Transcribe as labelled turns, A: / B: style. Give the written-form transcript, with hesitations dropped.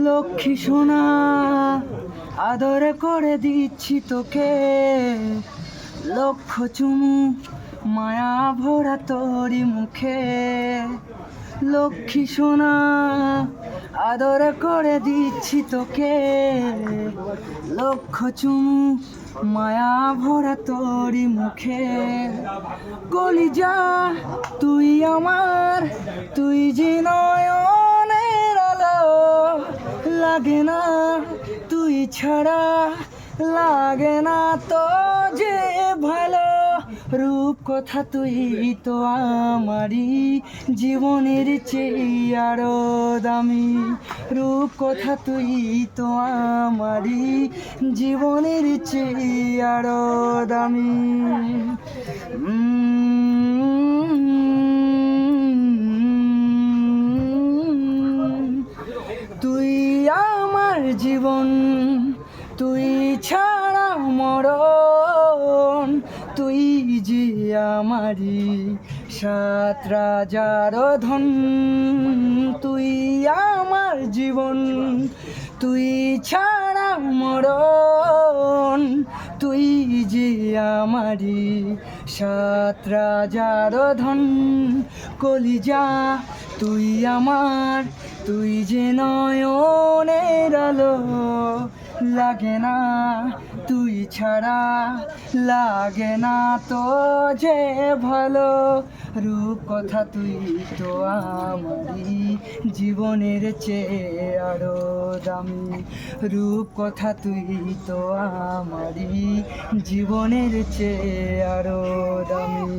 A: লক্ষ্মী সোনা আদরে করে দিচ্ছি তোকে, লক্ষ চুমু মায়া ভরা তোরি মুখে। লক্ষ্মী সোনা আদরে করে দিচ্ছি তোকে, লক্ষ চুমু মায়া ভরা তোরি মুখে। কলিজা তুই আমার, তুই যে নয়নের আলো, লাগে না তুই ছাড়া, লাগে না তো যে ভালো। রূপ কথা তুই তো আমারই জীবনের চেয়ে আরো দামি, রূপ কথা তুই তো আমারই জীবনের চেয়ে আরো দামি। তুই আমার জীবন, তুই ছাড়া মরণ, তুই যে আমারি সাত রাজার ধন। তুই আমার জীবন, তুই ছাড়া মরণ, তুই যে আমারি সাত রাজার ধন। কলিজা তুই আমার, তুই যে নয়নের আলো, লাগে না তুই ছাড়া, লাগে না তো যে ভালো। রূপ কথা তুই তো আমারই জীবনের চেয়ে আরো দামি, রূপ কথা তুই তো আমারই জীবনের চেয়ে আরো দামি।